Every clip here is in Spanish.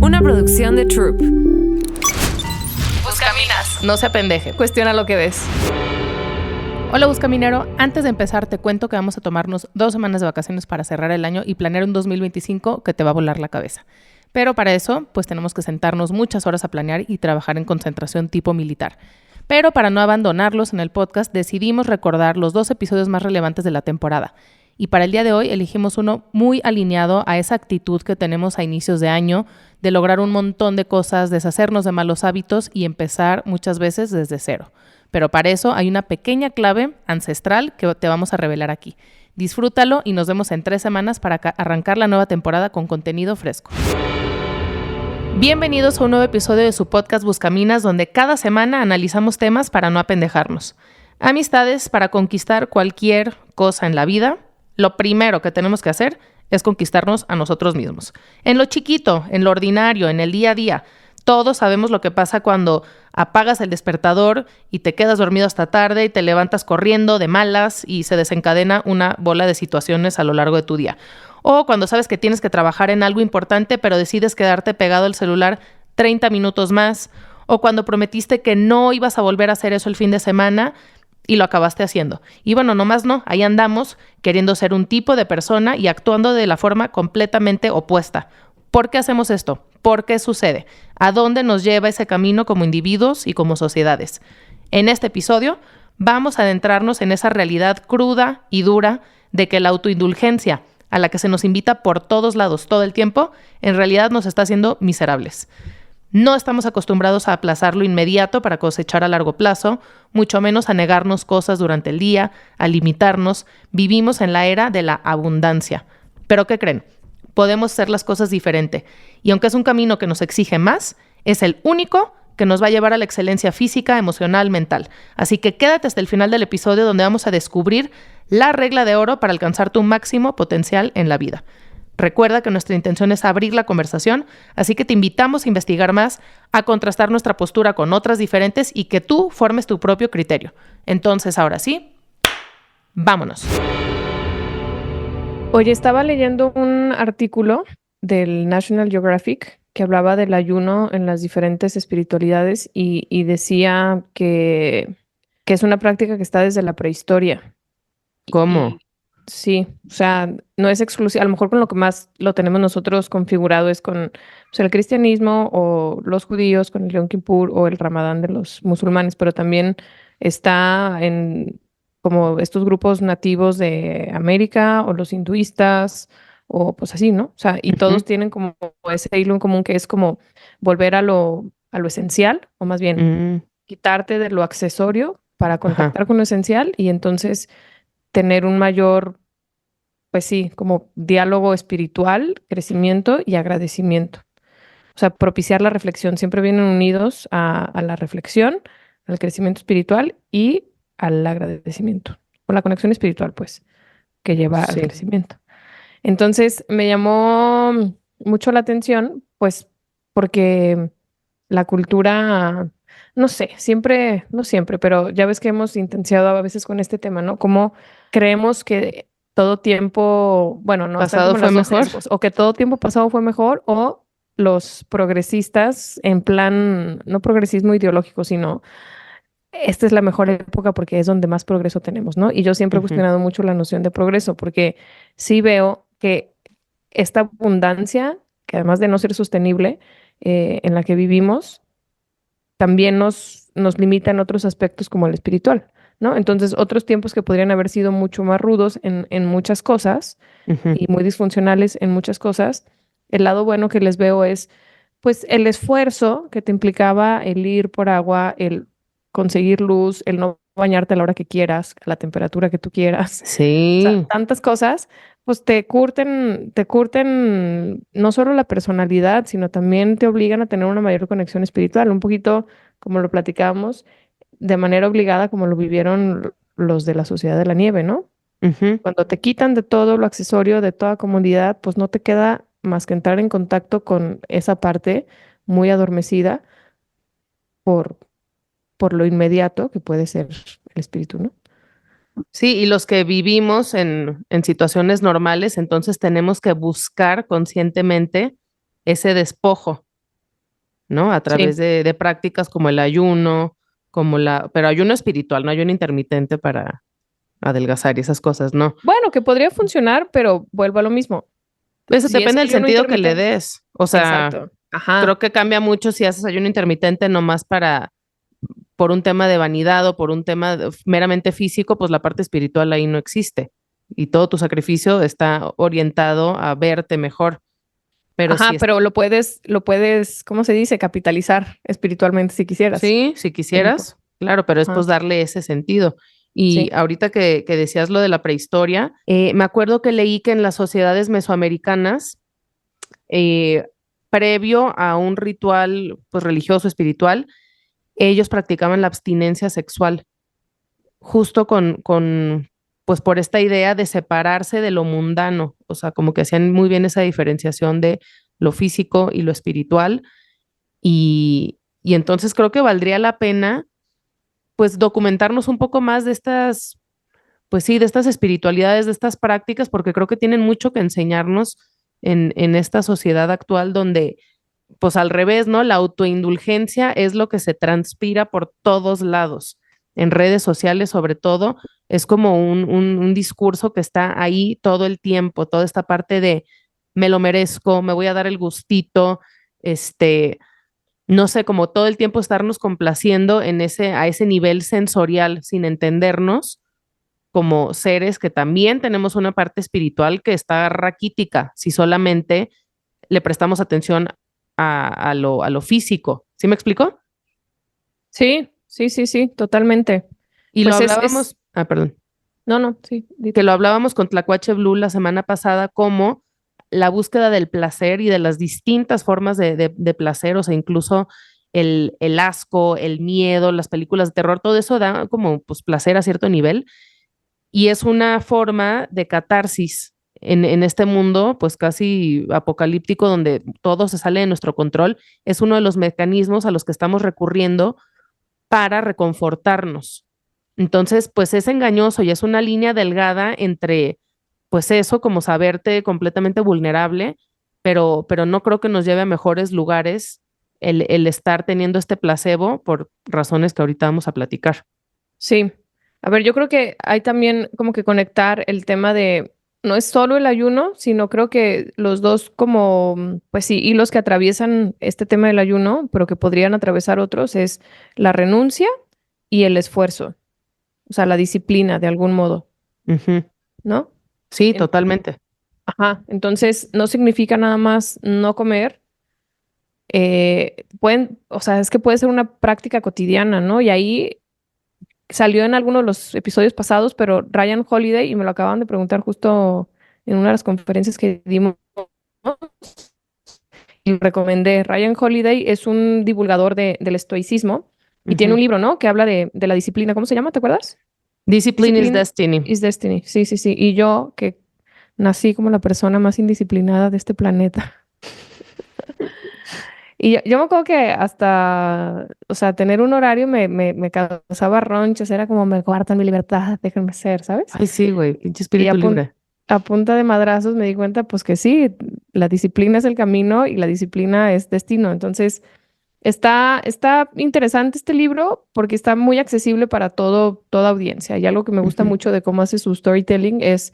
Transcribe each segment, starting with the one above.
Una producción de Troop. Buscaminas. No se apendeje. Cuestiona lo que ves. Hola Buscaminero, antes de empezar te cuento que vamos a tomarnos 2 semanas de vacaciones para cerrar el año y planear un 2025 que te va a volar la cabeza. Pero para eso, pues tenemos que sentarnos muchas horas a planear y trabajar en concentración tipo militar. Pero para no abandonarlos en el podcast, decidimos recordar los 2 episodios más relevantes de la temporada. Y para el día de hoy elegimos uno muy alineado a esa actitud que tenemos a inicios de año, de lograr un montón de cosas, deshacernos de malos hábitos y empezar muchas veces desde cero. Pero para eso hay una pequeña clave ancestral que te vamos a revelar aquí. Disfrútalo y nos vemos en 3 semanas para arrancar la nueva temporada con contenido fresco. Bienvenidos a un nuevo episodio de su podcast Buscaminas, donde cada semana analizamos temas para no apendejarnos. Amistades para conquistar cualquier cosa en la vida. Lo primero que tenemos que hacer es conquistarnos a nosotros mismos. En lo chiquito, en lo ordinario, en el día a día. Todos sabemos lo que pasa cuando apagas el despertador y te quedas dormido hasta tarde y te levantas corriendo de malas y se desencadena una bola de situaciones a lo largo de tu día. O cuando sabes que tienes que trabajar en algo importante pero decides quedarte pegado al celular 30 minutos más. O cuando prometiste que no ibas a volver a hacer eso el fin de semana y lo acabaste haciendo. Y bueno, nomás no, ahí andamos queriendo ser un tipo de persona y actuando de la forma completamente opuesta. ¿Por qué hacemos esto? ¿Por qué sucede? ¿A dónde nos lleva ese camino como individuos y como sociedades? En este episodio vamos a adentrarnos en esa realidad cruda y dura de que la autoindulgencia, a la que se nos invita por todos lados todo el tiempo, en realidad nos está haciendo miserables. No estamos acostumbrados a aplazar lo inmediato para cosechar a largo plazo, mucho menos a negarnos cosas durante el día, a limitarnos. Vivimos en la era de la abundancia. ¿Pero qué creen? Podemos hacer las cosas diferente. Y aunque es un camino que nos exige más, es el único que nos va a llevar a la excelencia física, emocional, mental. Así que quédate hasta el final del episodio donde vamos a descubrir la regla de oro para alcanzar tu máximo potencial en la vida. Recuerda que nuestra intención es abrir la conversación, así que te invitamos a investigar más, a contrastar nuestra postura con otras diferentes y que tú formes tu propio criterio. Entonces, ahora sí, vámonos. Oye, estaba leyendo un artículo del National Geographic que hablaba del ayuno en las diferentes espiritualidades y decía que es una práctica que está desde la prehistoria. ¿Cómo? Sí, o sea, no es exclusivo, a lo mejor con lo que más lo tenemos nosotros configurado es con el cristianismo o los judíos con el Yom Kippur o el Ramadán de los musulmanes, pero también está en como estos grupos nativos de América o los hinduistas o pues así, ¿no? O sea, y todos tienen como ese hilo en común que es como volver a lo esencial, o más bien quitarte de lo accesorio para contactar con lo esencial y entonces tener un mayor, pues sí, como diálogo espiritual, crecimiento y agradecimiento. O sea, propiciar la reflexión. Siempre vienen unidos a la reflexión, al crecimiento espiritual y al agradecimiento. O la conexión espiritual, pues, que lleva al crecimiento. Entonces, me llamó mucho la atención, pues, porque la cultura, no sé, no siempre, pero ya ves que hemos intenciado a veces con este tema, ¿no? Como creemos que todo tiempo, bueno, no pasado fue mejor, o que todo tiempo pasado fue mejor, o los progresistas en plan, no progresismo ideológico, sino esta es la mejor época porque es donde más progreso tenemos, ¿no? Y yo siempre he cuestionado mucho la noción de progreso porque sí veo que esta abundancia, que además de no ser sostenible, en la que vivimos, también nos limita en otros aspectos como el espiritual, ¿no? Entonces, otros tiempos que podrían haber sido mucho más rudos en muchas cosas y muy disfuncionales en muchas cosas, el lado bueno que les veo es, pues, el esfuerzo que te implicaba el ir por agua, el conseguir luz, el no bañarte a la hora que quieras, a la temperatura que tú quieras. Sí. O sea, tantas cosas, pues te curten no solo la personalidad, sino también te obligan a tener una mayor conexión espiritual, un poquito como lo platicábamos, de manera obligada como lo vivieron los de la Sociedad de la Nieve, ¿no? Cuando te quitan de todo lo accesorio, de toda comodidad, pues no te queda más que entrar en contacto con esa parte muy adormecida por lo inmediato que puede ser el espíritu, ¿no? Sí, y los que vivimos en situaciones normales, entonces tenemos que buscar conscientemente ese despojo ¿no? A Sí. través de prácticas como el ayuno, pero ayuno espiritual, no ayuno intermitente para adelgazar y esas cosas, no. Bueno, que podría funcionar, pero vuelvo a lo mismo. Eso Si es depende del ayuno sentido que le intermitente, des. O sea, exacto. Ajá. creo que cambia mucho si haces ayuno intermitente nomás por un tema de vanidad o por un tema meramente físico, pues la parte espiritual ahí no existe. Y todo tu sacrificio está orientado a verte mejor. Pero si Ajá, es, pero lo puedes, ¿cómo se dice? Capitalizar espiritualmente si quisieras. sí, si En- quisieras, claro, pero es Ajá, pues darle ese sentido. Y sí. ahorita que decías lo de la prehistoria, me acuerdo que leí que en las sociedades mesoamericanas, eh, previo a un ritual pues religioso, espiritual, ellos practicaban la abstinencia sexual, justo pues por esta idea de separarse de lo mundano, o sea, como que hacían muy bien esa diferenciación de lo físico y lo espiritual, y entonces creo que valdría la pena, pues, documentarnos un poco más de estas, pues sí, de estas espiritualidades, de estas prácticas, porque creo que tienen mucho que enseñarnos en esta sociedad actual donde pues al revés, ¿no? La autoindulgencia es lo que se transpira por todos lados, en redes sociales sobre todo, es como un discurso que está ahí todo el tiempo, toda esta parte de me lo merezco, me voy a dar el gustito, este, no sé, como todo el tiempo estarnos complaciendo a ese nivel sensorial sin entendernos como seres que también tenemos una parte espiritual que está raquítica, si solamente le prestamos atención a lo físico. ¿Sí me explico? Sí, sí, sí, sí, totalmente. Y lo Pues es, hablábamos, perdón, no, no, sí, que lo hablábamos con Tlacuache Blue la semana pasada, como la búsqueda del placer y de las distintas formas de placer, o sea, incluso el asco, el miedo, las películas de terror, todo eso da como pues placer a cierto nivel y es una forma de catarsis en este mundo, pues casi apocalíptico, donde todo se sale de nuestro control, es uno de los mecanismos a los que estamos recurriendo para reconfortarnos. Entonces, pues es engañoso y es una línea delgada entre, pues eso, como saberte completamente vulnerable, pero no creo que nos lleve a mejores lugares el estar teniendo este placebo por razones que ahorita vamos a platicar. sí. A ver, yo creo que hay también como que conectar el tema de, no es solo el ayuno, sino creo que los dos como, pues sí, hilos que atraviesan este tema del ayuno, pero que podrían atravesar otros, es la renuncia y el esfuerzo, o sea, la disciplina de algún modo, Ujú. ¿no? Sí, En- totalmente. Ajá, entonces no significa nada más no comer, o sea, es que puede ser una práctica cotidiana, ¿no? Y ahí salió en alguno de los episodios pasados, pero Ryan Holiday, y me lo acaban de preguntar justo en una de las conferencias que dimos, y lo recomendé. Ryan Holiday es un divulgador del estoicismo y tiene Ujú. un libro, ¿no? Que habla de la disciplina. ¿Cómo se llama? ¿Te acuerdas? Discipline is Discipline destiny. is Destiny. Sí, sí, sí. Y yo, que nací como la persona más indisciplinada de este planeta. Y yo me acuerdo que hasta, o sea, tener un horario me causaba ronchas, era como me coartan mi libertad, déjenme ser, ¿sabes? Ay, sí, güey, pinche Y espíritu libre. a punta de madrazos me di cuenta, pues que sí, la disciplina es el camino y la disciplina es destino. Entonces, está interesante este libro porque está muy accesible para toda audiencia. Y algo que me gusta Ujú. mucho de cómo hace su storytelling es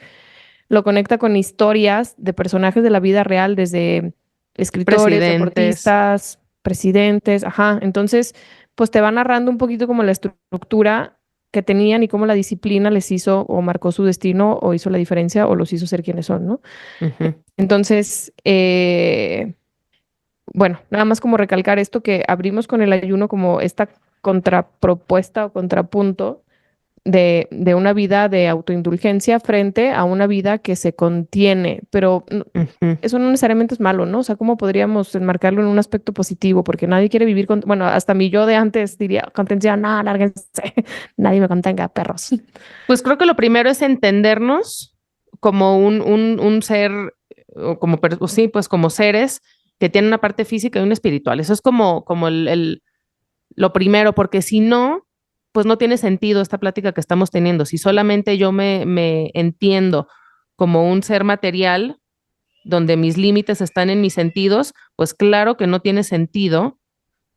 lo conecta con historias de personajes de la vida real, desde escritores, Presidentes. deportistas, presidentes, ajá. Entonces, pues te va narrando un poquito como la estructura que tenían y cómo la disciplina les hizo o marcó su destino o hizo la diferencia o los hizo ser quienes son, ¿no? Ujú. Entonces, bueno, nada más como recalcar esto que abrimos con el ayuno como esta contrapropuesta o contrapunto de una vida de autoindulgencia frente a una vida que se contiene, pero Ujú. eso no necesariamente es malo, ¿no? O sea, ¿cómo podríamos enmarcarlo en un aspecto positivo? Porque nadie quiere vivir con, bueno, hasta mi yo de antes diría, contención, no, lárguense, nadie me contenga, perros. Pues creo que lo primero es entendernos como un ser, o como, o sí, pues como seres que tienen una parte física y una espiritual. Eso es como lo primero, porque si no, pues no tiene sentido esta plática que estamos teniendo. Si solamente yo me entiendo como un ser material, donde mis límites están en mis sentidos, pues claro que no tiene sentido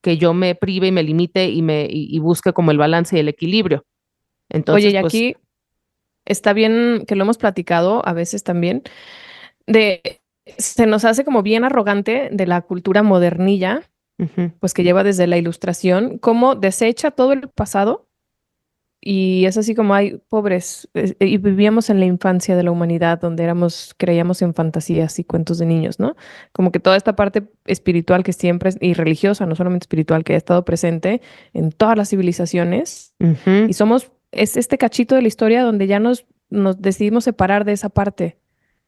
que yo me prive y me limite y busque como el balance y el equilibrio. Oye, Entonces, y pues, aquí está bien que lo hemos platicado a veces también, se nos hace como bien arrogante de la cultura modernilla, ujú, pues que lleva desde la ilustración, cómo desecha todo el pasado y es así como, hay pobres, y vivíamos en la infancia de la humanidad donde creíamos en fantasías y cuentos de niños, ¿no? Como que toda esta parte espiritual que siempre, y religiosa, no solamente espiritual, que ha estado presente en todas las civilizaciones, ujú. y es este cachito de la historia donde ya nos decidimos separar de esa parte.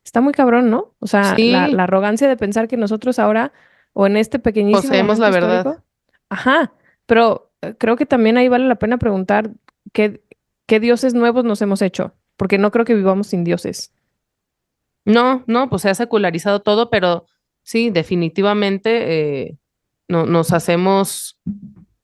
Está muy cabrón, ¿no? O sea, Sí, la arrogancia de pensar que nosotros ahora, o en este pequeñísimo poseemos la momento verdad. histórico, ajá, pero creo que también ahí vale la pena preguntar qué, qué dioses nuevos nos hemos hecho, porque no creo que vivamos sin dioses. No, no, pues se ha secularizado todo, pero sí, definitivamente no, nos hacemos,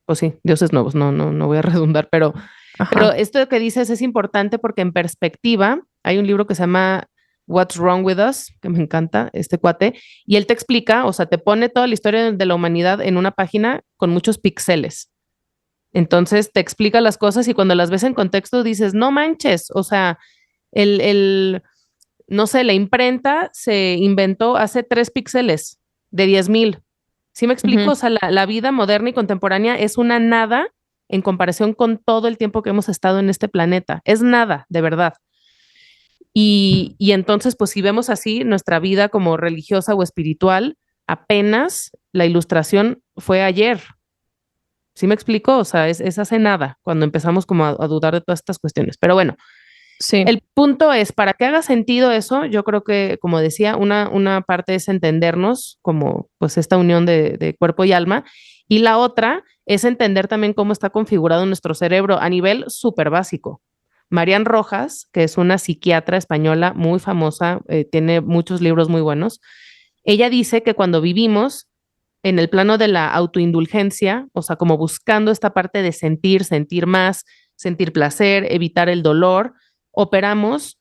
pues sí, dioses nuevos, no voy a redundar, pero Ajá. esto que dices es importante porque en perspectiva, hay un libro que se llama What's Wrong with Us, que me encanta, este cuate, y él te explica, o sea, te pone toda la historia de la humanidad en una página con muchos píxeles. Entonces te explica las cosas y cuando las ves en contexto dices, no manches, o sea, el no sé, la imprenta se inventó hace 3 píxeles de 10,000. ¿Sí me explico? Ujú. O sea, la vida moderna y contemporánea es una nada en comparación con todo el tiempo que hemos estado en este planeta. Es nada, de verdad. Y entonces, pues si vemos así nuestra vida como religiosa o espiritual, apenas la ilustración fue ayer. ¿Sí me explico? O sea, es hace nada, cuando empezamos como a dudar de todas estas cuestiones. Pero bueno, Sí. el punto es, para que haga sentido eso, yo creo que, como decía, una parte es entendernos como pues esta unión de cuerpo y alma, y la otra es entender también cómo está configurado nuestro cerebro a nivel súper básico. Marian Rojas, que es una psiquiatra española muy famosa, tiene muchos libros muy buenos, ella dice que cuando vivimos en el plano de la autoindulgencia, o sea, como buscando esta parte de sentir, sentir más, sentir placer, evitar el dolor, operamos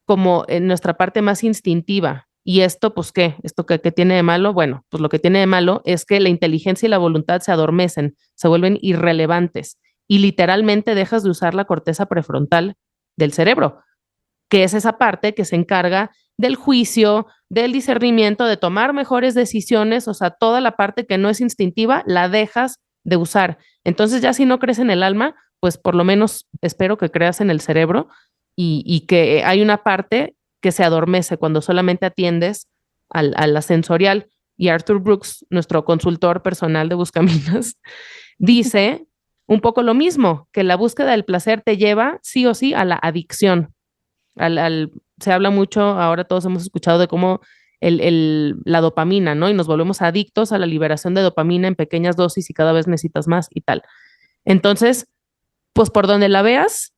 como en nuestra parte más instintiva. ¿Y esto, pues qué? ¿Esto qué tiene de malo? Bueno, pues lo que tiene de malo es que la inteligencia y la voluntad se adormecen, se vuelven irrelevantes y literalmente dejas de usar la corteza prefrontal del cerebro, que es esa parte que se encarga del juicio, del discernimiento, de tomar mejores decisiones, o sea, toda la parte que no es instintiva la dejas de usar. Entonces ya si no crees en el alma, pues por lo menos espero que creas en el cerebro y que hay una parte que se adormece cuando solamente atiendes a la sensorial. Y Arthur Brooks, nuestro consultor personal de Buscaminas, dice un poco lo mismo, que la búsqueda del placer te lleva sí o sí a la adicción se habla mucho, ahora todos hemos escuchado de cómo la dopamina, ¿no? Y nos volvemos adictos a la liberación de dopamina en pequeñas dosis y cada vez necesitas más y tal. Entonces, pues por donde la veas,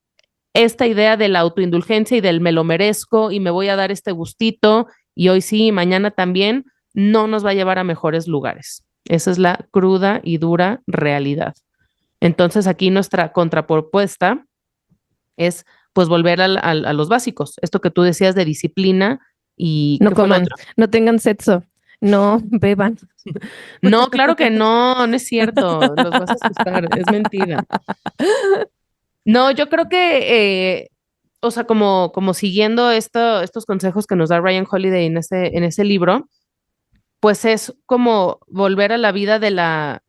esta idea de la autoindulgencia y del me lo merezco y me voy a dar este gustito y hoy sí, mañana también, no nos va a llevar a mejores lugares. Esa es la cruda y dura realidad. Entonces, aquí nuestra contrapropuesta es pues volver a los básicos, esto que tú decías de disciplina y No ¿qué fue lo coman, otro? no tengan sexo, no beban. No, claro que no, no es cierto, los vas a asustar, es mentira. No, yo creo que, o sea, como siguiendo estos consejos que nos da Ryan Holiday en ese libro, pues es como volver a la vida de la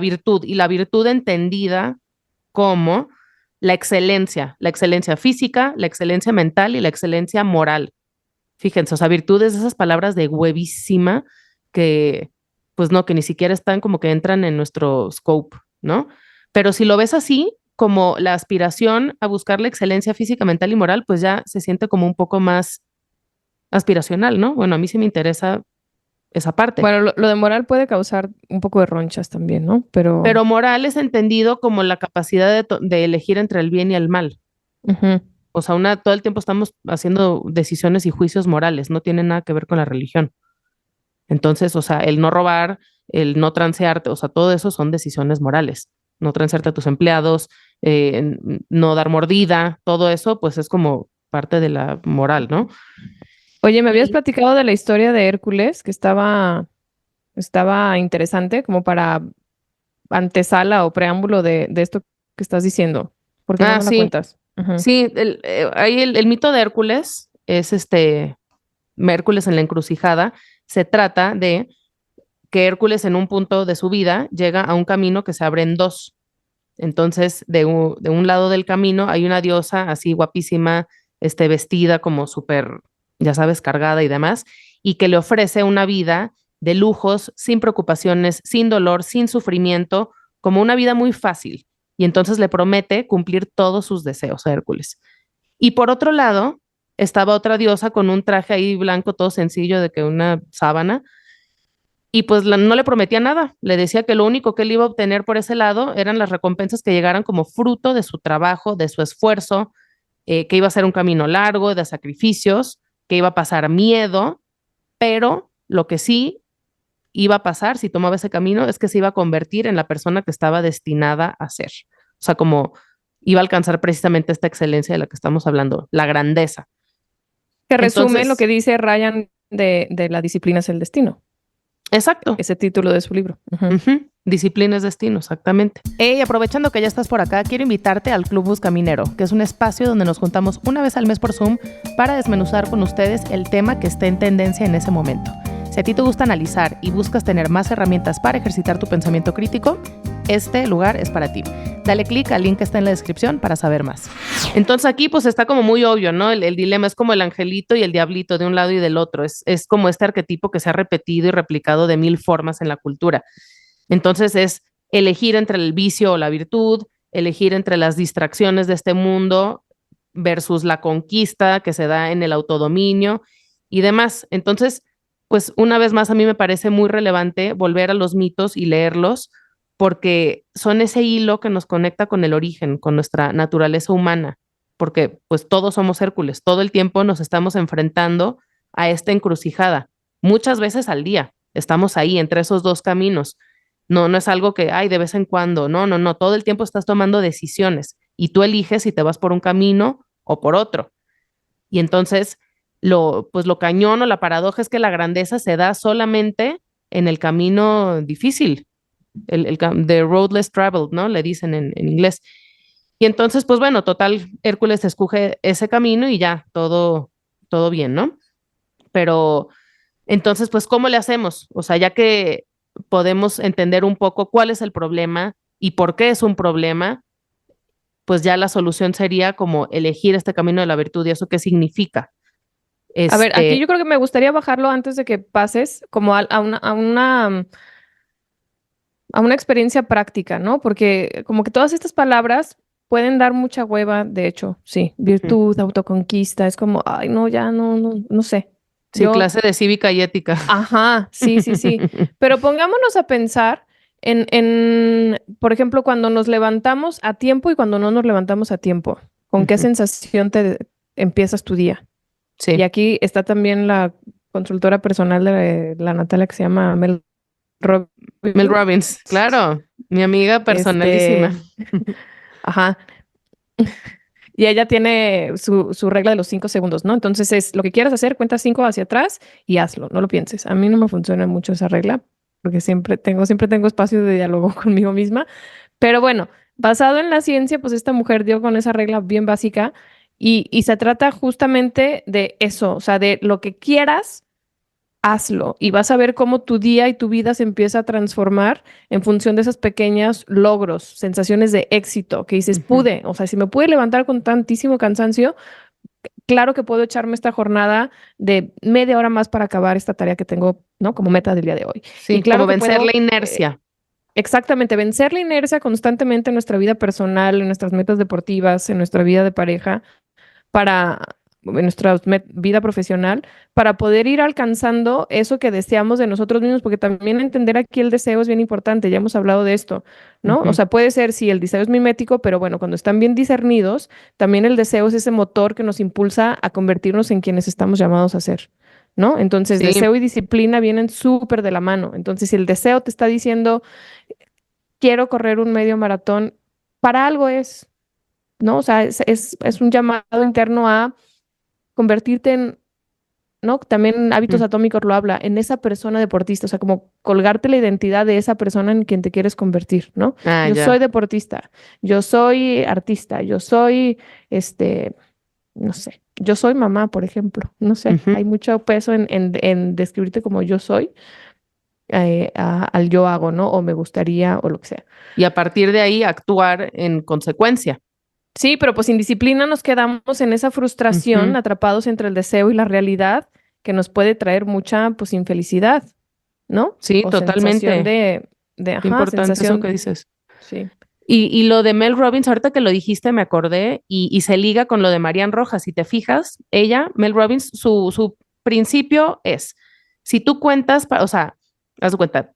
virtud y la virtud entendida como la excelencia física, la excelencia mental y la excelencia moral. Fíjense, o sea, virtudes, esas palabras de huevísima que, pues no, que ni siquiera están como que entran en nuestro scope, ¿no? Pero si lo ves así, como la aspiración a buscar la excelencia física, mental y moral, pues ya se siente como un poco más aspiracional, ¿no? Bueno, a mí sí me interesa esa parte. Bueno, lo de moral puede causar un poco de ronchas también, ¿no? Pero Pero moral es entendido como la capacidad de elegir entre el bien y el mal. ujú. O sea, todo el tiempo estamos haciendo decisiones y juicios morales, no tiene nada que ver con la religión. Entonces, o sea, el no robar, el no transearte, o sea, todo eso son decisiones morales. No transearte a tus empleados, no dar mordida, todo eso, pues es como parte de la moral, ¿no? Oye, me habías Y platicado de la historia de Hércules, que estaba estaba interesante como para antesala o preámbulo de esto que estás diciendo. ¿Por qué no me la Sí, cuentas? Ujú. sí, ahí el mito de Hércules es Hércules en la encrucijada. Se trata de que Hércules en un punto de su vida llega a un camino que se abre en dos. Entonces, de un lado del camino hay una diosa así guapísima, vestida como súper, ya sabes, cargada y demás, y que le ofrece una vida de lujos, sin preocupaciones, sin dolor, sin sufrimiento, como una vida muy fácil. Y entonces le promete cumplir todos sus deseos a Hércules. Y por otro lado, estaba otra diosa con un traje ahí blanco, todo sencillo, de que una sábana, y pues no le prometía nada, le decía que lo único que él iba a obtener por ese lado eran las recompensas que llegaran como fruto de su trabajo, de su esfuerzo, que iba a ser un camino largo, de sacrificios, que iba a pasar miedo, pero lo que sí iba a pasar si tomaba ese camino es que se iba a convertir en la persona que estaba destinada a ser. O sea, como iba a alcanzar precisamente esta excelencia de la que estamos hablando, la grandeza. Que resume lo que Entonces, dice Ryan de La disciplina es el destino, exacto. ese título de su libro. Ujú. Ujú. Disciplina es destino, exactamente. Hey, aprovechando que ya estás por acá, quiero invitarte al Club Buscaminero, que es un espacio donde nos juntamos una vez al mes por Zoom para desmenuzar con ustedes el tema que esté en tendencia en ese momento. Si a ti te gusta analizar y buscas tener más herramientas para ejercitar tu pensamiento crítico, este lugar es para ti. Dale clic al link que está en la descripción para saber más. Entonces aquí pues está como muy obvio, ¿no? El dilema es como el angelito y el diablito de un lado y del otro. Es como este arquetipo que se ha repetido y replicado de mil formas en la cultura. Entonces es elegir entre el vicio o la virtud, elegir entre las distracciones de este mundo versus la conquista que se da en el autodominio y demás. Entonces, pues una vez más a mí me parece muy relevante volver a los mitos y leerlos porque son ese hilo que nos conecta con el origen, con nuestra naturaleza humana, porque pues todos somos Hércules, todo el tiempo nos estamos enfrentando a esta encrucijada, muchas veces al día, estamos ahí entre esos dos caminos. No, no es algo que, ay, de vez en cuando, no, no, no, todo el tiempo estás tomando decisiones y tú eliges si te vas por un camino o por otro. Y entonces, pues lo cañón o la paradoja es que la grandeza se da solamente en el camino difícil, the road less traveled, ¿no? Le dicen en inglés. Y entonces, pues bueno, total, Hércules escoge ese camino y ya, todo bien, ¿no? Pero entonces, pues, ¿cómo le hacemos? O sea, ya que podemos entender un poco cuál es el problema y por qué es un problema, pues ya la solución sería como elegir este camino de la virtud y eso qué significa. A ver, aquí Este, yo creo que me gustaría bajarlo antes de que pases como a una experiencia práctica, ¿no? Porque como que todas estas palabras pueden dar mucha hueva, de hecho, sí, ujú. virtud, autoconquista, es como, ay, no, ya no sé. Sí, Yo, clase de cívica y ética. ajá, sí. Pero pongámonos a pensar por ejemplo, cuando nos levantamos a tiempo y cuando no nos levantamos a tiempo. ¿Con qué Ujú. sensación te empiezas tu día? Y Sí, aquí está también la consultora personal de la Natalia que se llama Mel Mel Robbins. Robbins, claro, mi amiga personalísima. Este, ajá. Y ella tiene su regla de los 5 segundos, ¿no? Entonces es lo que quieras hacer, cuenta 5 hacia atrás y hazlo, no lo pienses. A mí no me funciona mucho esa regla porque siempre tengo espacio de diálogo conmigo misma. Pero bueno, basado en la ciencia, pues esta mujer dio con esa regla bien básica y se trata justamente de eso, o sea, de lo que quieras hazlo y vas a ver cómo tu día y tu vida se empieza a transformar en función de esos pequeños logros, sensaciones de éxito, que dices, Ujú. pude, o sea, si me pude levantar con tantísimo cansancio, claro que puedo echarme esta jornada de media hora más para acabar esta tarea que tengo, ¿no? Como meta del día de hoy. Y Sí, claro como que vencer la puedo, inercia. exactamente, vencer la inercia constantemente en nuestra vida personal, en nuestras metas deportivas, en nuestra vida de pareja para en nuestra vida profesional, para poder ir alcanzando eso que deseamos de nosotros mismos, porque también entender aquí el deseo es bien importante, ya hemos hablado de esto, ¿no? O Ujú. sea, puede ser si el deseo es mimético, pero bueno, cuando están bien discernidos, también el deseo es ese motor que nos impulsa a convertirnos en quienes estamos llamados a ser. ¿No? Entonces, Sí, deseo y disciplina vienen súper de la mano. Entonces, si el deseo te está diciendo, quiero correr un medio maratón, para algo es, ¿no? O sea, es un llamado interno a convertirte ¿no? También Hábitos Mm. Atómicos lo habla, en esa persona deportista, o sea, como colgarte la identidad de esa persona en quien te quieres convertir, ¿no? Ah, Yo soy ya. deportista, yo soy artista, yo soy, este, no sé, yo soy mamá, por ejemplo, no sé, Ujú. hay mucho peso en describirte como yo soy, al yo hago, ¿no? O me gustaría, o lo que sea. Y a partir de ahí actuar en consecuencia. Sí, pero pues sin disciplina nos quedamos en esa frustración, Ujú. atrapados entre el deseo y la realidad, que nos puede traer mucha, pues, infelicidad, ¿no? Sí, O sensación totalmente. Qué ajá, importante eso que sensación, dices. sí. Y lo de Mel Robbins, ahorita que lo dijiste, me acordé, y se liga con lo de Marianne Rojas. Si te fijas, ella, Mel Robbins, su principio es, si tú cuentas, o sea, haz de cuenta,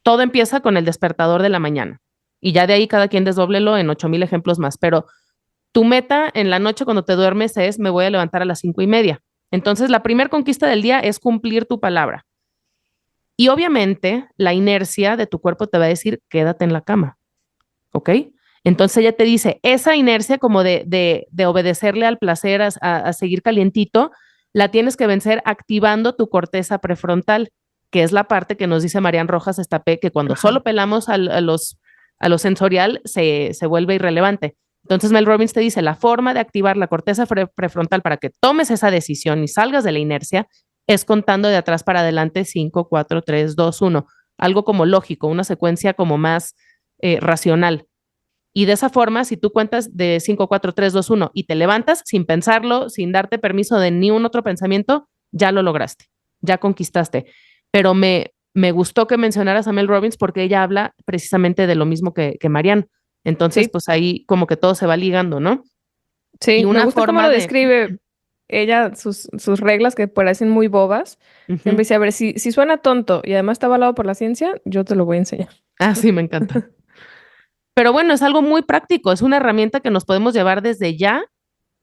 todo empieza con el despertador de la mañana. Y ya de ahí cada quien desdóblelo en 8,000 ejemplos más. Pero tu meta en la noche cuando te duermes es, me voy a levantar a las 5:30. Entonces, la primera conquista del día es cumplir tu palabra. Y obviamente, la inercia de tu cuerpo te va a decir, quédate en la cama. ¿Ok? Entonces ella te dice, esa inercia como de obedecerle al placer, a seguir calientito, la tienes que vencer activando tu corteza prefrontal, que es la parte que nos dice Marian Rojas Estapé, que cuando Ajá. solo pelamos a lo sensorial se vuelve irrelevante. Entonces Mel Robbins te dice, la forma de activar la corteza prefrontal para que tomes esa decisión y salgas de la inercia es contando de atrás para adelante 5, 4, 3, 2, 1. Algo como lógico, una secuencia como más racional. Y de esa forma, si tú cuentas de 5, 4, 3, 2, 1 y te levantas sin pensarlo, sin darte permiso de ni un otro pensamiento, ya lo lograste, ya conquistaste. Pero me gustó que mencionaras a Mel Robbins porque ella habla precisamente de lo mismo que Marianne. Entonces, Sí, pues ahí como que todo se va ligando, ¿no? Y sí, me una gusta cómo forma lo de... describe ella, sus reglas que parecen muy bobas. Siempre Ujú. dice, a ver, si suena tonto y además está avalado por la ciencia, yo te lo voy a enseñar. Ah, sí, me encanta. Pero bueno, es algo muy práctico, es una herramienta que nos podemos llevar desde ya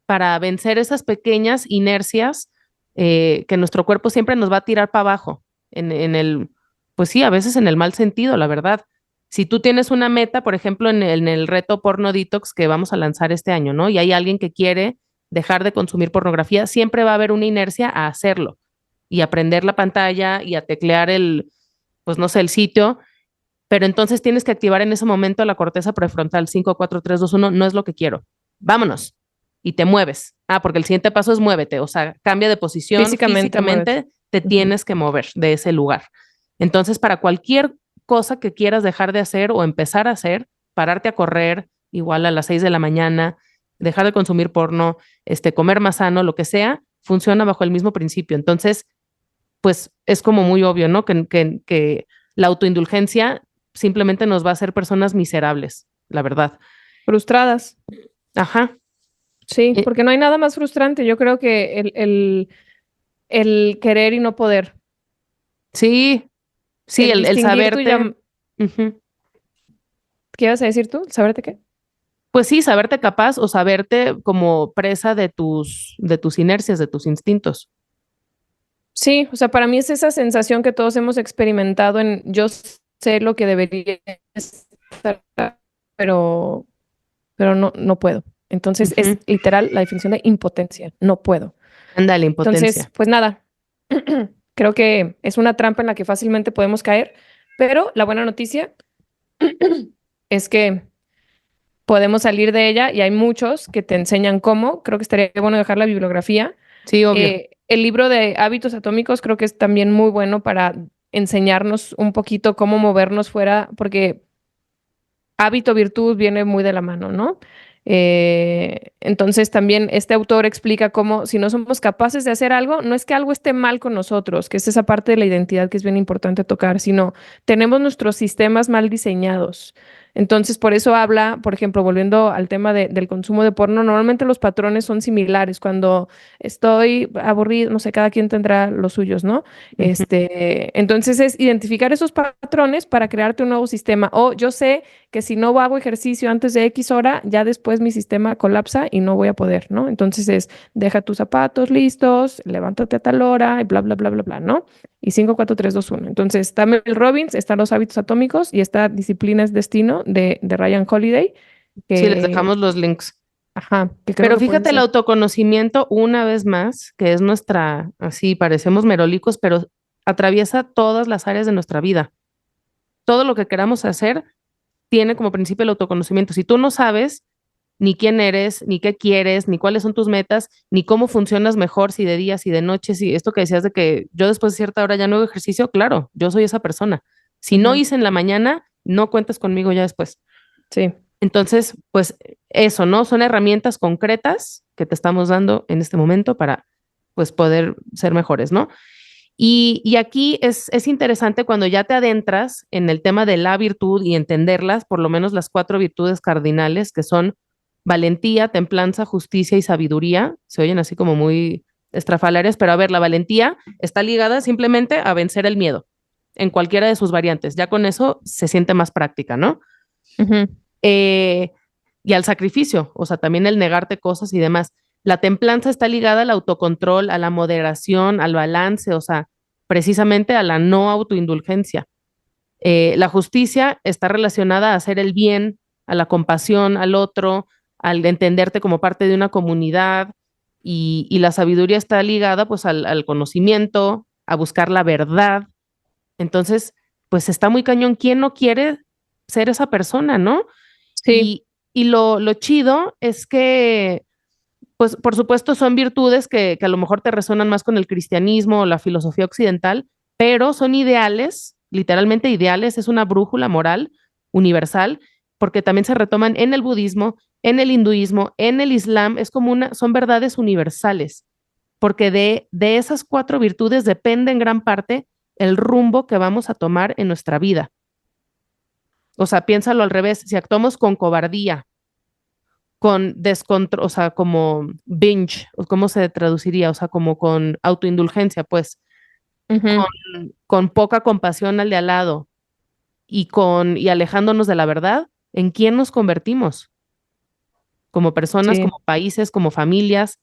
para vencer esas pequeñas inercias que nuestro cuerpo siempre nos va a tirar para abajo, en el, pues sí, a veces en el mal sentido, la verdad. Si tú tienes una meta, por ejemplo, en el reto Porno Detox que vamos a lanzar este año, ¿no? Y hay alguien que quiere dejar de consumir pornografía, siempre va a haber una inercia a hacerlo y a prender la pantalla y a teclear pues no sé, el sitio, pero entonces tienes que activar en ese momento la corteza prefrontal 5, 4, 3, 2, 1, no es lo que quiero. Vámonos. Y te mueves. Ah, porque el siguiente paso es muévete, o sea, cambia de posición, Físicamente, muévete. físicamente te Ujú. tienes que mover de ese lugar. Entonces, para cualquier cosa que quieras dejar de hacer o empezar a hacer, pararte a correr igual a las 6 de la mañana, dejar de consumir porno, comer más sano, lo que sea, funciona bajo el mismo principio. Entonces, pues es como muy obvio, ¿no? Que la autoindulgencia simplemente nos va a hacer personas miserables, la verdad. Frustradas. Ajá. Sí, Eh, porque no hay nada más frustrante. Yo creo que el querer y no poder. sí, sí, El el distinguir tu saberte, ujú. ¿Qué ibas a decir tú? ¿Saberte qué? Pues sí, saberte capaz o saberte como presa de tus inercias, de tus instintos. Sí, o sea, para mí es esa sensación que todos hemos experimentado en yo sé lo que debería estar, pero, pero no puedo. Entonces es Ujú. literal la definición de impotencia. No puedo. Ándale, Entonces, impotencia. pues nada, creo que es una trampa en la que fácilmente podemos caer, pero la buena noticia es que podemos salir de ella y hay muchos que te enseñan cómo. Creo que estaría bueno dejar la bibliografía. Sí, obvio. El libro de Hábitos Atómicos creo que es también muy bueno para enseñarnos un poquito cómo movernos fuera, porque hábito, virtud viene muy de la mano, ¿no? Entonces también este autor explica cómo si no somos capaces de hacer algo, no es que algo esté mal con nosotros, que es esa parte de la identidad que es bien importante tocar, sino tenemos nuestros sistemas mal diseñados. Entonces, por eso habla, por ejemplo, volviendo al tema del consumo de porno, normalmente los patrones son similares. Cuando estoy aburrido, no sé, cada quien tendrá los suyos, ¿no? Ujú. Entonces es identificar esos patrones para crearte un nuevo sistema. O yo sé que si no hago ejercicio antes de X hora, ya después mi sistema colapsa y no voy a poder, ¿no? Entonces es, deja tus zapatos listos, levántate a tal hora y bla, bla, bla, bla, bla, ¿no? Y 5 4 3 2 1. Entonces está Mel Robbins, están los hábitos atómicos y está Disciplina es Destino de Ryan Holiday, Sí, les que dejamos los links. Ajá, que creo Pero que pueden fíjate el ser. autoconocimiento una vez más, que es nuestra, así parecemos merolicos, pero atraviesa todas las áreas de nuestra vida. Todo lo que queramos hacer tiene como principio el autoconocimiento. Si tú no sabes ni quién eres, ni qué quieres, ni cuáles son tus metas, ni cómo funcionas mejor, si de día, si de noche, si esto que decías de que yo después de cierta hora ya no hago ejercicio, claro, yo soy esa persona. Si no Ujú, hice en la mañana, no cuentas conmigo ya después. sí, Entonces, pues eso, ¿no? Son herramientas concretas que te estamos dando en este momento para, pues, poder ser mejores, ¿no? Y aquí es interesante cuando ya te adentras en el tema de la virtud y entenderlas, por lo menos las 4 virtudes cardinales, que son valentía, templanza, justicia y sabiduría. Se oyen así como muy estrafalarias, pero a ver, la valentía está ligada simplemente a vencer el miedo en cualquiera de sus variantes. Ya con eso se siente más práctica, ¿no? ujú, eh, y al sacrificio, o sea, también el negarte cosas y demás. La templanza está ligada al autocontrol, a la moderación, al balance, o sea, precisamente a la no autoindulgencia. La justicia está relacionada a hacer el bien, a la compasión al otro, al entenderte como parte de una comunidad, y la sabiduría está ligada pues al conocimiento, a buscar la verdad. Entonces, pues está muy cañón. ¿Quién no quiere ser esa persona, no? sí, Y lo chido es que, pues, por supuesto, son virtudes que a lo mejor te resonan más con el cristianismo o la filosofía occidental, pero son ideales, literalmente ideales, es una brújula moral universal, porque también se retoman en el budismo, en el hinduismo, en el islam, es como son verdades universales, porque de esas 4 virtudes depende en gran parte el rumbo que vamos a tomar en nuestra vida. O sea, piénsalo al revés, si actuamos con cobardía, con descontrol, o sea, como binge, o cómo se traduciría, o sea, como con autoindulgencia, pues, ujú, con poca compasión al de al lado y alejándonos de la verdad, ¿en quién nos convertimos? Como personas, sí, como países, como familias,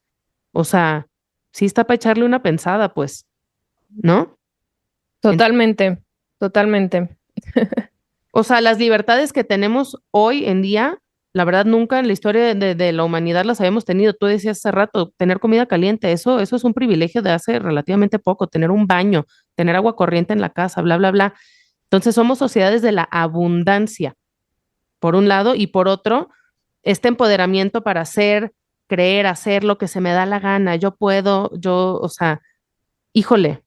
o sea, sí está para echarle una pensada, pues, ¿no? En- totalmente, totalmente. o sea, las libertades que tenemos hoy en día, la verdad, nunca en la historia de la humanidad las habíamos tenido. Tú decías hace rato, tener comida caliente, eso es un privilegio de hace relativamente poco, tener un baño, tener agua corriente en la casa, bla, bla, bla. Entonces, somos sociedades de la abundancia, por un lado, y por otro, este empoderamiento para hacer, creer, hacer lo que se me da la gana. Yo puedo, o sea, híjole,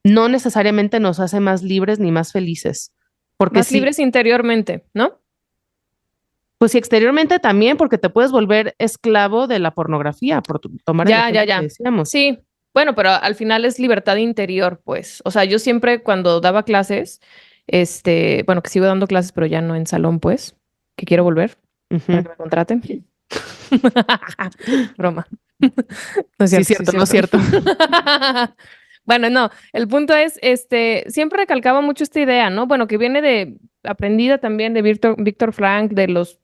no necesariamente nos hace más libres ni más felices. Porque Más sí, libres interiormente, ¿no? pues sí, exteriormente también, porque te puedes volver esclavo de la pornografía, por tomar el Ya, ya, ejemplo que ya. decíamos. Sí, bueno, pero al final es libertad interior, pues. O sea, yo siempre cuando daba clases, bueno, que sigo dando clases, pero ya no en salón, pues, que quiero volver para Ujú. que me contraten. Broma. No es Sí, cierto, sí es cierto, no es cierto. cierto. Bueno, no, el punto es, siempre recalcaba mucho esta idea, ¿no? Bueno, que viene aprendida también de Víctor Frank, de los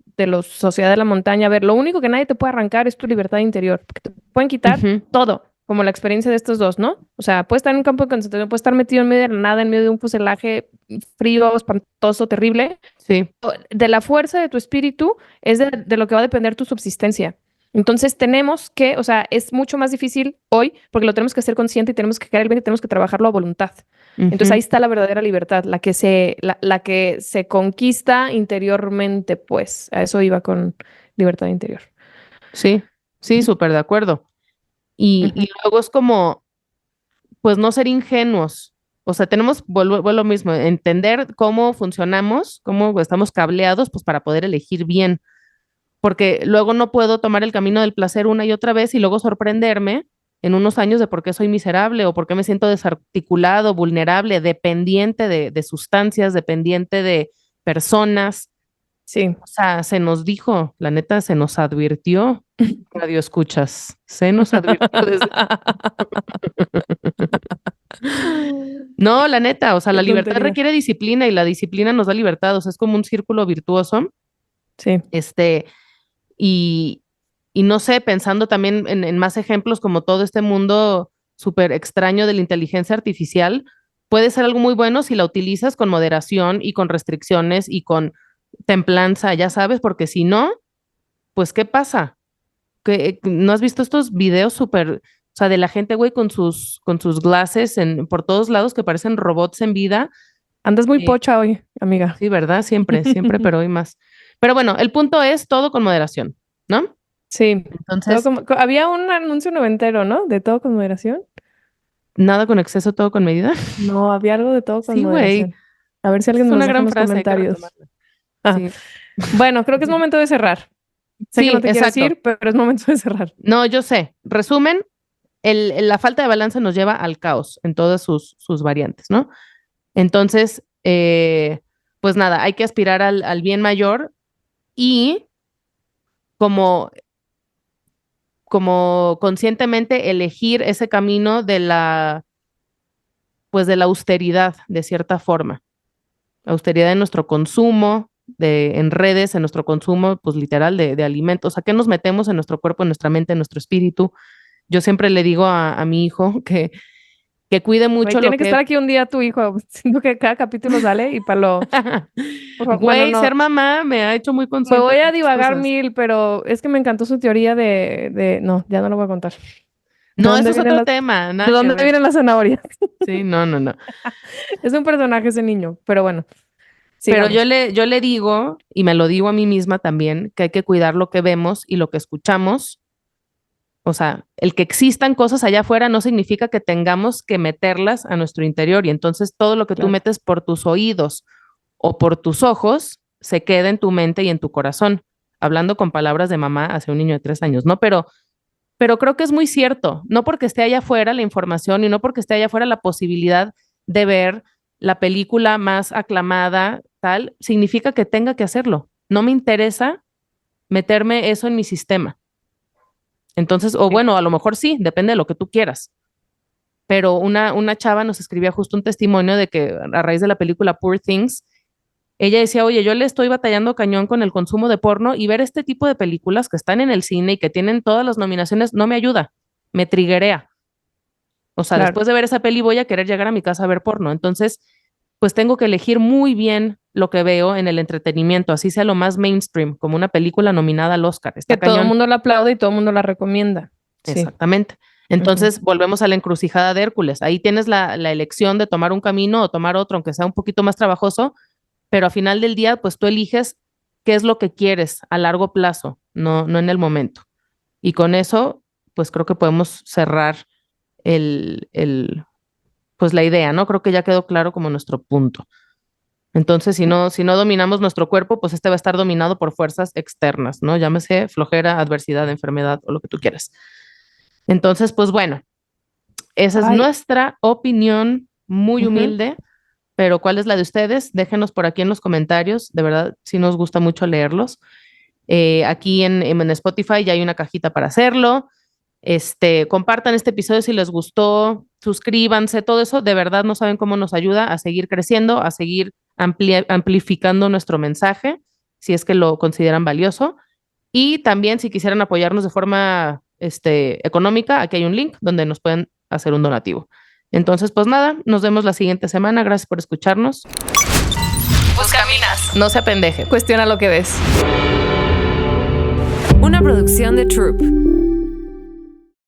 Sociedad de la Montaña. A ver, lo único que nadie te puede arrancar es tu libertad interior, porque te pueden quitar Ujú. todo, como la experiencia de estos dos, ¿no? O sea, puedes estar en un campo de concentración, puedes estar metido en medio de la nada, en medio de un fuselaje frío, espantoso, terrible. Sí, De la fuerza de tu espíritu es de lo que va a depender tu subsistencia. Entonces tenemos que, o sea, es mucho más difícil hoy porque lo tenemos que hacer consciente y tenemos que crear el bien y tenemos que trabajarlo a voluntad. Entonces ahí ujú. está la verdadera libertad, la que se conquista interiormente, pues. A eso iba con libertad interior. Sí, sí, súper de acuerdo. Ujú. Y luego es como, pues no ser ingenuos. O sea, vuelvo lo mismo, entender cómo funcionamos, cómo estamos cableados, pues para poder elegir bien. Porque luego no puedo tomar el camino del placer una y otra vez y luego sorprenderme en unos años de por qué soy miserable o por qué me siento desarticulado, vulnerable, dependiente de sustancias, dependiente de personas. Sí. O sea, se nos dijo, la neta, se nos advirtió, radio escuchas, se nos advirtió desde... No, la neta, o sea, Qué la libertad tontería. requiere disciplina y la disciplina nos da libertad, o sea, es como un círculo virtuoso, Sí. este, y, y no sé, pensando también en más ejemplos como todo este mundo súper extraño de la inteligencia artificial, puede ser algo muy bueno si la utilizas con moderación y con restricciones y con templanza, ya sabes, porque si no, pues ¿qué pasa? ¿no has visto estos videos súper, o sea, de la gente, güey, con sus glasses por todos lados que parecen robots en vida? Andas muy pocha hoy, amiga. Sí, ¿verdad? Siempre, pero hoy más. Pero bueno, el punto es todo con moderación, ¿no? Sí. Entonces, había un anuncio noventero, ¿no? De todo con moderación. Nada con exceso, todo con medida. No, había algo de todo con Sí, moderación. güey. A ver si alguien Es nos una deja gran en los frase, comentarios. Sí. Bueno, creo que es momento de cerrar. Sé que no te quieres ir, pero es momento de cerrar. No, yo sé. Resumen, la falta de balance nos lleva al caos en todas sus variantes, ¿no? Entonces, pues nada, hay que aspirar al bien mayor y como conscientemente elegir ese camino de la austeridad, de cierta forma. Austeridad en nuestro consumo, en redes, en nuestro consumo, pues literal, de alimentos. ¿A qué nos metemos en nuestro cuerpo, en nuestra mente, en nuestro espíritu? Yo siempre le digo a mi hijo que cuide mucho Tiene que estar aquí un día tu hijo. Siento que cada capítulo sale y para lo... Güey, ser mamá me ha hecho muy consciente. Me voy a divagar mil, pero es que me encantó su teoría de... No, ya no lo voy a contar. No, eso es otro tema. ¿De dónde vienen las zanahorias? Sí, no. Es un personaje ese niño, pero bueno. Sigamos. Pero yo le digo, y me lo digo a mí misma también, que hay que cuidar lo que vemos y lo que escuchamos. O sea, el que existan cosas allá afuera no significa que tengamos que meterlas a nuestro interior. Y entonces todo lo que tú metes por tus oídos o por tus ojos se queda en tu mente y en tu corazón. Hablando con palabras de mamá hacia un niño de 3 años, ¿no? Pero creo que es muy cierto. No porque esté allá afuera la información y no porque esté allá afuera la posibilidad de ver la película más aclamada, tal, significa que tenga que hacerlo. No me interesa meterme eso en mi sistema. Entonces, o bueno, a lo mejor sí, depende de lo que tú quieras. Pero una chava nos escribía justo un testimonio de que a raíz de la película Poor Things, ella decía, oye, yo le estoy batallando cañón con el consumo de porno y ver este tipo de películas que están en el cine y que tienen todas las nominaciones no me ayuda, me triguea. O sea, después de ver esa peli voy a querer llegar a mi casa a ver porno. Entonces, pues tengo que elegir muy bien lo que veo en el entretenimiento, así sea lo más mainstream, como una película nominada al Oscar. Que todo el mundo la aplaude y todo el mundo la recomienda. Exactamente. Entonces, volvemos a la encrucijada de Hércules. Ahí tienes la elección de tomar un camino o tomar otro, aunque sea un poquito más trabajoso, pero al final del día, pues tú eliges qué es lo que quieres a largo plazo, no en el momento. Y con eso, pues creo que podemos cerrar pues la idea, ¿no? Creo que ya quedó claro como nuestro punto. Entonces, si no dominamos nuestro cuerpo, pues este va a estar dominado por fuerzas externas, ¿no? Llámese flojera, adversidad, enfermedad o lo que tú quieras. Entonces, pues bueno, esa es nuestra opinión muy humilde, pero ¿cuál es la de ustedes? Déjenos por aquí en los comentarios, de verdad, sí nos gusta mucho leerlos. Aquí en Spotify ya hay una cajita para hacerlo. Compartan este episodio si les gustó, suscríbanse, todo eso, de verdad no saben cómo nos ayuda a seguir creciendo, a seguir amplificando nuestro mensaje, si es que lo consideran valioso. Y también si quisieran apoyarnos de forma económica, aquí hay un link donde nos pueden hacer un donativo. Entonces, pues nada, nos vemos la siguiente semana. Gracias por escucharnos. Buscaminas. No se apendeje. Cuestiona lo que ves. Una producción de Troop.